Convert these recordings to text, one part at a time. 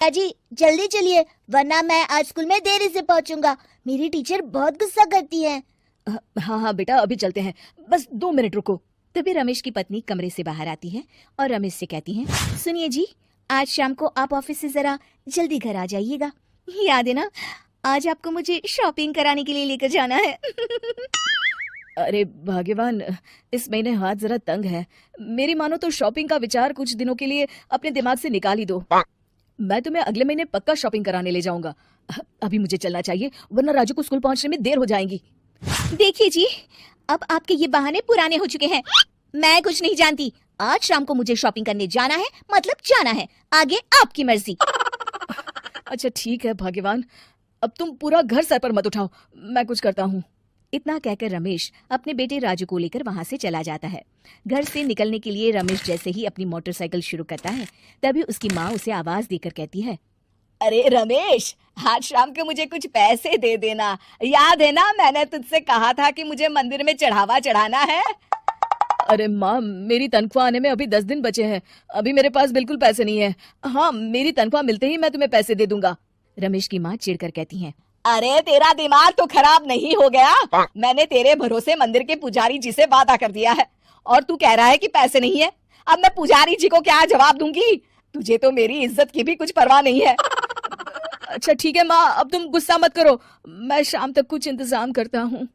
जी जल्दी चलिए वरना मैं आज स्कूल में देरी से पहुंचूंगा। मेरी टीचर बहुत गुस्सा करती है। हाँ हाँ बेटा, अभी चलते हैं, बस 2 मिनट रुको। तभी रमेश की पत्नी कमरे से बाहर आती है और रमेश से कहती है, सुनिए जी, आज शाम को आप ऑफिस से जरा जल्दी घर आ जाइएगा। याद है ना, आज आपको मुझे शॉपिंग कराने के लिए लेकर जाना है। अरे भाग्यवान, इस महीने हाथ जरा तंग है। मेरी मानो तो शॉपिंग का विचार कुछ दिनों के लिए अपने दिमाग से निकाल ही दो। मैं तुम्हें अगले महीने पक्का शॉपिंग कराने ले जाऊंगा। अभी मुझे चलना चाहिए वरना राजू को स्कूल पहुंचने में देर हो जाएगी। देखिए जी, अब आपके ये बहाने पुराने हो चुके हैं। मैं कुछ नहीं जानती। आज शाम को मुझे शॉपिंग करने जाना है, मतलब जाना है। आगे आपकी मर्जी। अच्छा ठीक है भाग्यवान, अब तुम पूरा घर सर पर मत उठाओ, मैं कुछ करता हूँ। इतना कहकर रमेश अपने बेटे राजू को लेकर वहां से चला जाता है। घर से निकलने के लिए रमेश जैसे ही अपनी मोटरसाइकिल शुरू करता है, तभी उसकी माँ उसे आवाज देकर कहती है, अरे रमेश, आज शाम को मुझे कुछ पैसे दे देना। याद है ना, मैंने तुझसे कहा था कि मुझे मंदिर में चढ़ावा चढ़ाना है। अरे माँ, मेरी तनख्वाह आने में अभी 10 दिन बचे हैं, अभी मेरे पास बिल्कुल पैसे नहीं है। हाँ, मेरी तनख्वाह मिलते ही मैं तुम्हें पैसे दे दूंगा। रमेश की माँ चिढ़कर कहती है, अरे तेरा दिमाग तो खराब नहीं हो गया? मैंने तेरे भरोसे मंदिर के पुजारी जी से वादा कर दिया है और तू कह रहा है कि पैसे नहीं है। अब मैं पुजारी जी को क्या जवाब दूंगी? तुझे तो मेरी इज्जत की भी कुछ परवाह नहीं है। अच्छा ठीक है माँ, अब तुम गुस्सा मत करो, मैं शाम तक कुछ इंतजाम करता हूँ।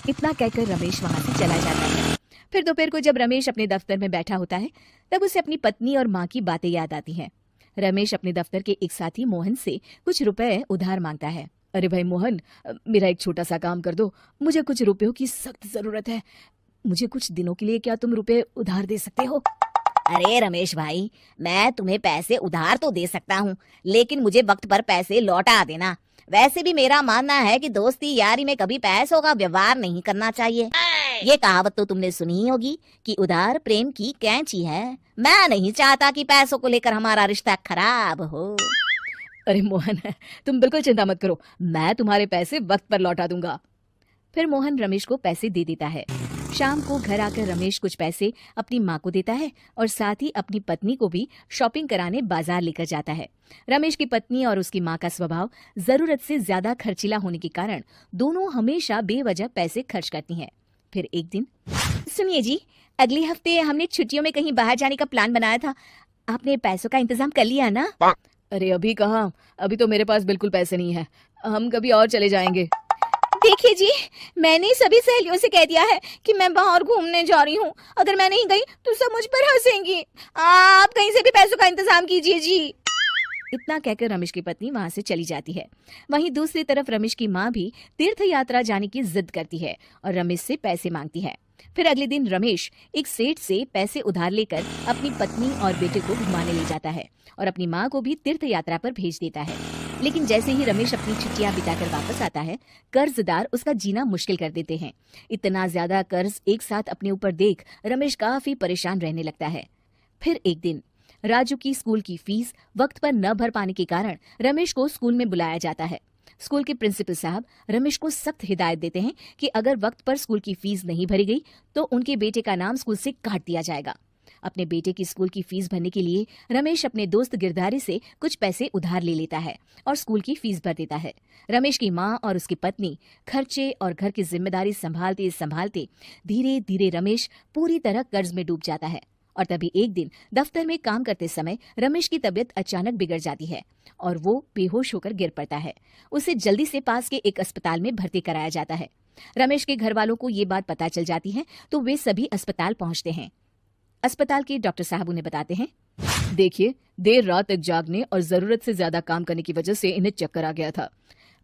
इतना कहकर रमेश वहां से चला जाता है। फिर दोपहर को जब रमेश अपने दफ्तर में बैठा होता है, तब उसे अपनी पत्नी और माँ की बातें याद आती हैं। रमेश अपने दफ्तर के एक साथी मोहन से कुछ रुपए उधार मांगता है। अरे भाई मोहन, मेरा एक छोटा सा काम कर दो, मुझे कुछ रुपयों की सख्त जरूरत है। मुझे कुछ दिनों के लिए क्या तुम रुपए उधार दे सकते हो? अरे रमेश भाई, मैं तुम्हें पैसे उधार तो दे सकता हूँ, लेकिन मुझे वक्त पर पैसे लौटा देना। वैसे भी मेरा मानना है कि दोस्ती यारी में कभी पैसों का व्यवहार नहीं करना चाहिए। ये कहावत तो तुमने सुनी ही होगी कि उधार प्रेम की कैंची है। मैं नहीं चाहता कि पैसों को लेकर हमारा रिश्ता खराब हो। अरे मोहन, तुम बिल्कुल चिंता मत करो, मैं तुम्हारे पैसे वक्त पर लौटा दूंगा। फिर मोहन रमेश को पैसे दे देता है। शाम को घर आकर रमेश कुछ पैसे अपनी माँ को देता है और साथ ही अपनी पत्नी को भी शॉपिंग कराने बाजार लेकर जाता है। रमेश की पत्नी और उसकी माँ का स्वभाव जरूरत से ज्यादा खर्चीला होने के कारण दोनों हमेशा बेवजह पैसे खर्च करती हैं। फिर एक दिन, सुनिए जी, अगले हफ्ते हमने छुट्टियों में कहीं बाहर जाने का प्लान बनाया था, आपने पैसों का इंतजाम कर लिया ना? अरे अभी कहाँ, अभी तो मेरे पास बिल्कुल पैसे नहीं है, हम कभी और चले जाएंगे। देखिए जी, मैंने सभी सहेलियों से कह दिया है कि मैं बाहर घूमने जा रही हूँ। अगर मैं नहीं गई तो सब मुझ पर हंसेंगी। आप कहीं से भी पैसों का इंतजाम कीजिए जी। इतना कहकर रमेश की पत्नी वहां से चली जाती है। वहीं दूसरी तरफ रमेश की माँ भी तीर्थ यात्रा जाने की जिद करती है और रमेश से पैसे मांगती है। फिर अगले दिन रमेश एक सेठ से पैसे उधार लेकर अपनी पत्नी और बेटे को घुमाने ले जाता है और अपनी माँ को भी तीर्थ यात्रा पर भेज देता है। लेकिन जैसे ही रमेश अपनी छुट्टियां बिताकर वापस आता है, कर्जदार उसका जीना मुश्किल कर देते हैं। इतना ज्यादा कर्ज एक साथ अपने ऊपर देख रमेश काफी परेशान रहने लगता है। फिर एक दिन राजू की स्कूल की फीस वक्त पर न भर पाने के कारण रमेश को स्कूल में बुलाया जाता है। स्कूल के प्रिंसिपल साहब रमेश को सख्त हिदायत देते हैं कि अगर वक्त पर स्कूल की फीस नहीं भरी गई तो उनके बेटे का नाम स्कूल से काट दिया जाएगा। अपने बेटे की स्कूल की फीस भरने के लिए रमेश अपने दोस्त गिरधारी से कुछ पैसे उधार ले लेता है और स्कूल की फीस भर देता है। रमेश की माँ और उसकी पत्नी खर्चे और घर की जिम्मेदारी संभालते संभालते धीरे धीरे रमेश पूरी तरह कर्ज में डूब जाता है। और तभी एक दिन दफ्तर में काम करते समय रमेश की तबीयत अचानक बिगड़ जाती है और वो बेहोश होकर गिर पड़ता है। उसे जल्दी से पास के एक अस्पताल में भर्ती कराया जाता है। रमेश के घर वालों को ये बात पता चल जाती है तो वे सभी अस्पताल पहुंचते हैं। अस्पताल के डॉक्टर साहब उन्हें बताते हैं, देखिए, देर रात तक जागने और जरूरत से ज्यादा काम करने की वजह से इन्हें चक्कर आ गया था।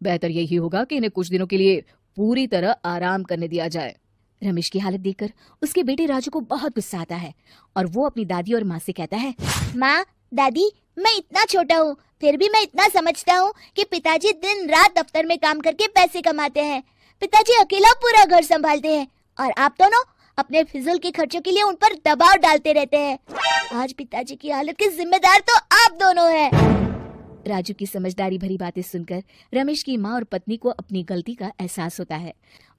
बेहतर यही होगा कि इन्हें कुछ दिनों के लिए पूरी तरह आराम करने दिया जाए। रमेश की हालत देखकर उसके बेटे राजू को बहुत गुस्सा आता है और वो अपनी दादी और माँ से कहता है, माँ, दादी, मैं इतना छोटा हूँ फिर भी मैं इतना समझता हूँ कि पिताजी दिन रात दफ्तर में काम करके पैसे कमाते हैं। पिताजी अकेला पूरा घर संभालते हैं और आप दोनों अपने फिजूल के खर्चों के लिए उन पर दबाव डालते रहते हैं। आज पिताजी की हालत के जिम्मेदार तो आप दोनों हैं। राजू की समझदारी भरी बातें सुनकर रमेश की माँ और पत्नी को अपनी गलती का एहसास होता है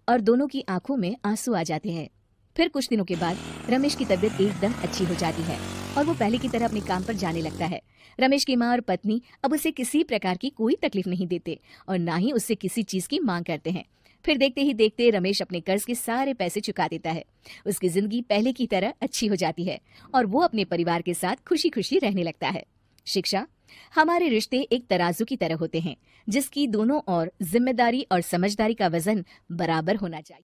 और दोनों की आंखों में आंसू आ जाते हैं। फिर कुछ दिनों के बाद रमेश की तबीयत एकदम अच्छी हो जाती है और वो पहले की तरह अपने काम पर जाने लगता है। रमेश की माँ और पत्नी अब उसे किसी प्रकार की कोई तकलीफ नहीं देते और ना ही उससे किसी चीज की मांग करते हैं। फिर देखते ही देखते रमेश अपने कर्ज के सारे पैसे चुका देता है। उसकी जिंदगी पहले की तरह अच्छी हो जाती है और वो अपने परिवार के साथ खुशी खुशी रहने लगता है। शिक्षा, हमारे रिश्ते एक तराजू की तरह होते हैं जिसकी दोनों ओर जिम्मेदारी और समझदारी का वजन बराबर होना चाहिए।